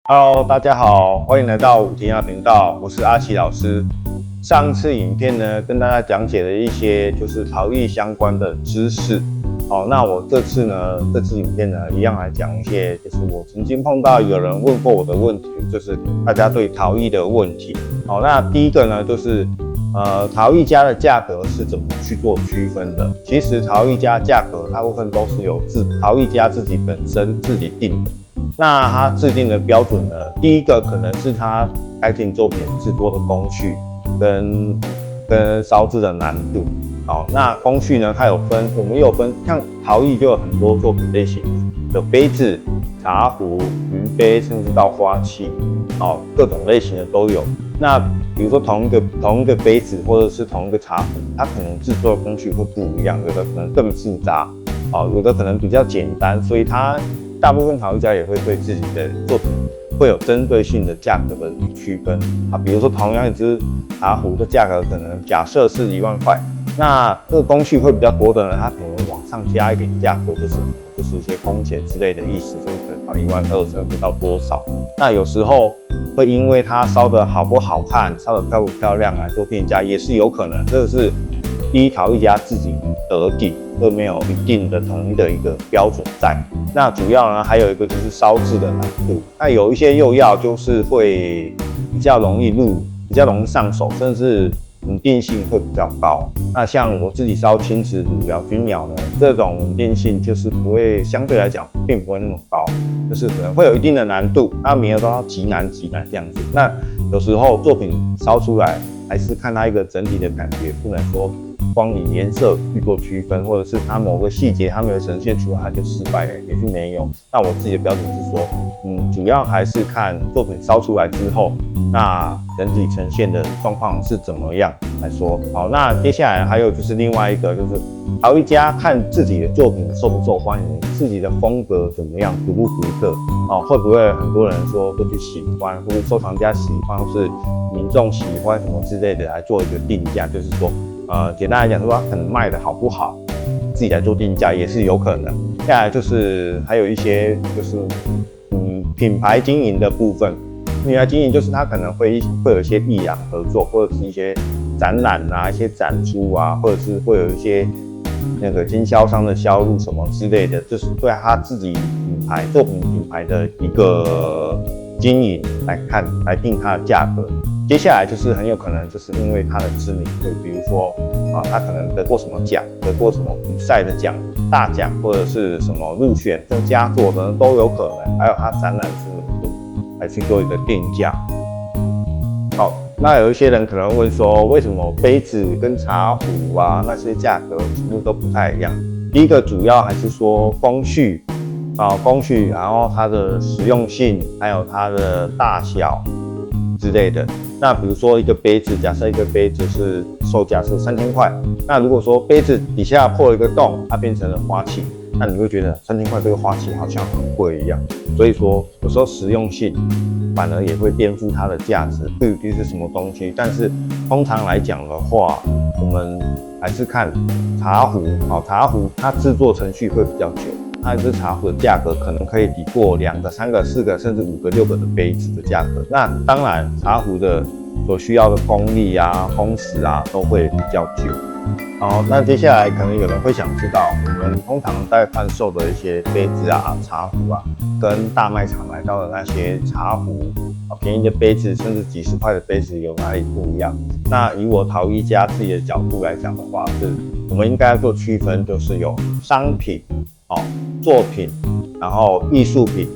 Hello，大家好，欢迎来到武庭亚频道，我是阿奇老师。上次影片呢，跟大家讲解了一些就是陶艺相关的知识。那我这次影片呢，一样来讲一些，就是我曾经碰到有人问过我的问题，就是大家对陶艺的问题。那第一个呢，就是陶艺家的价格是怎么去做区分的？其实陶艺家价格大部分都是由陶艺家自己本身自己定的。那他制定的标准呢，第一个可能是他开定作品制作的工序跟烧制的难度。那工序呢，我们有分，像陶艺就有很多作品类型，有杯子、茶壶、鱼杯，甚至到花器，各种类型的都有。那比如说同一个杯子或者是同一个茶壶，它可能制作的工序会不一样，有的可能更复杂，有的可能比较简单，所以大部分陶艺家也会对自己的作品会有针对性的价格的区分比如说同样一只茶壶的价格可能假设是1万块，那这个工序会比较多的人，他可能往上加一点价格，就是一些工钱之类的意思，所以可能12000不到多少。那有时候会因为它烧的好不好看，烧的漂不漂亮来做定价，也是有可能。这个是第一陶艺家自己得定，都没有一定的统一的一个标准在。那主要呢，还有一个就是烧制的难度。那有一些釉药就是会比较容易上手，甚至稳定性会比较高。那像我自己烧青瓷、汝窑、钧窑呢，这种稳定性就是相对来讲并不会那么高，就是可能会有一定的难度。那每个都要极难这样子。那有时候作品烧出来，还是看它一个整体的感觉，不能说光以颜色去做区分，或者是它某个细节它没有呈现出来，它就失败了，也是没有。那我自己的标准是说，主要还是看作品烧出来之后，那整体呈现的状况是怎么样来说。好，那接下来还有就是另外一个，就是陶艺家看自己的作品受不受欢迎，自己的风格怎么样，独不独特，会不会很多人说会去喜欢，或者收藏家喜欢，或是民众喜欢什么之类的来做一个定价，就是说。简单来讲，说它可能卖的好不好，自己来做定价也是有可能。下来就是还有一些就是品牌经营的部分，品牌经营就是它可能会有一些艺廊合作，或者是一些展览啊、一些展出啊，或者是会有一些那个经销商的销路什么之类的，就是对他自己作品品牌的一个经营来定它的价格。接下来就是很有可能就是因为他的知名度，比如说他可能得过什么奖，得过什么比赛的奖、大奖，或者是什么入选这佳作的都有可能，还有他展览知名度来去做一个定价。好，那有一些人可能问说，为什么杯子跟茶壶那些价格全部都不太一样？第一个主要还是说工序，然后它的实用性，还有它的大小之类的。那比如说一个杯子，假设一个杯子是售价是3000块，那如果说杯子底下破了一个洞，它变成了花器，那你会觉得3000块这个花器好像很贵一样。所以说有时候实用性反而也会颠覆它的价值，不一定是什么东西。但是通常来讲的话，我们还是看茶壶，茶壶它制作程序会比较久。那一只茶壶的价格可能可以抵过2个、3个、4个，甚至5个、6个的杯子的价格。那当然，茶壶的所需要的功力工时都会比较久。那接下来可能有人会想知道，我们通常在贩售的一些杯子茶壶跟大卖场买到的那些茶壶便宜的杯子，甚至几十块的杯子有哪里不一样？那以我陶艺家自己的角度来讲的话，我们应该做区分，就是有商品、作品，然后艺术品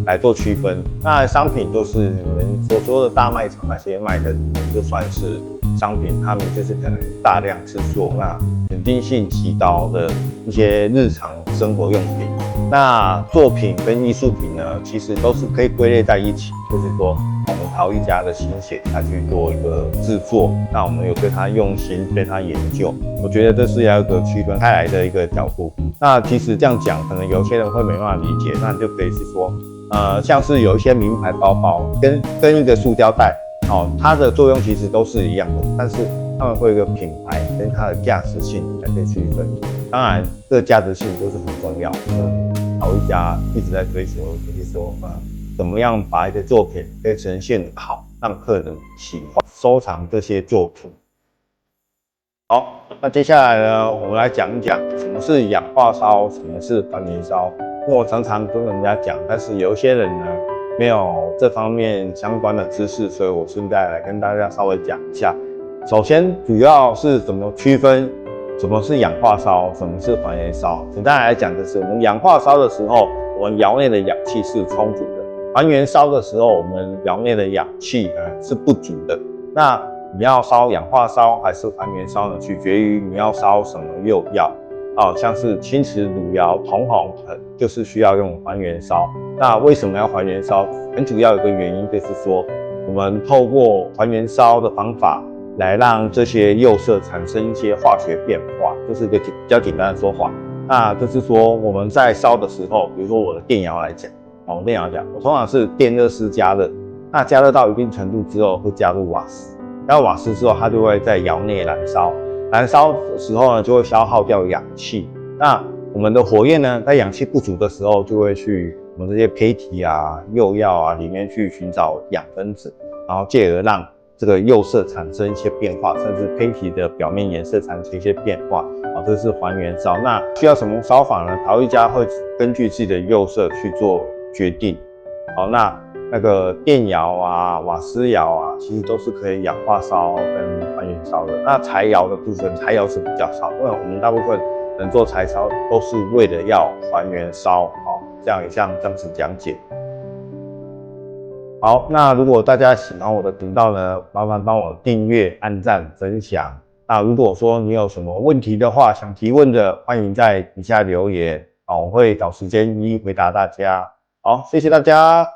来做区分。那商品就是你们所说的大卖场那些卖的，就算是商品，他们就是可能大量制作，那稳定性极高的一些日常生活用品。那作品跟艺术品呢，其实都是可以归类在一起，就是说我们陶艺家的心血来去做一个制作，那我们有对它用心，对它研究，我觉得这是要一个区分开来的一个角度。那其实这样讲，可能有些人会没办法理解，那就可以是说，像是有一些名牌包包跟一个塑胶袋，它的作用其实都是一样的，但是他们会有一个品牌跟它的价值性来去区分。当然，这个价值性都是很重要的。陶艺家一直在追求，就是说，怎么样把一个作品可以呈现好，让客人喜欢收藏这些作品。好，那接下来呢，我们来讲一讲什么是氧化烧，什么是还原烧。因为我常常跟人家讲，但是有一些人呢没有这方面相关的知识，所以我顺带来跟大家稍微讲一下。首先，主要是怎么区分什么是氧化烧，什么是还原烧。简单来讲，就是我们氧化烧的时候，我们窑内的氧气是充足的；还原烧的时候，我们窑内的氧气是不足的。那你要烧氧化烧还是还原烧呢？取决于你要烧什么釉药。像是青瓷、汝窑、铜红就是需要用还原烧。那为什么要还原烧？很主要有一个原因就是说，我们透过还原烧的方法来让这些釉色产生一些化学变化，这是一个比较简单的说法。那就是说我们在烧的时候，比如说我的电窑来讲，电窑讲，我通常是电热式加热，那加热到一定程度之后会加入瓦斯，加入瓦斯之后它就会在窑内燃烧。燃烧的时候呢，就会消耗掉氧气。那我们的火焰呢，在氧气不足的时候，就会去我们这些胚体啊、釉药啊里面去寻找氧分子，然后进而让这个釉色产生一些变化，甚至胚体的表面颜色产生一些变化。这是还原烧。那需要什么烧法呢？陶艺家会根据自己的釉色去做决定。那个电窑啊、瓦斯窑啊，其实都是可以氧化烧跟还原烧的。那柴窑的部分，柴窑是比较少，因为我们大部分人做柴烧都是为了要还原烧。这样子讲解。好，那如果大家喜欢我的频道呢，麻烦帮我订阅、按赞、分享。那如果说你有什么问题的话，想提问的，欢迎在底下留言，我会找时间一一回答大家。好，谢谢大家。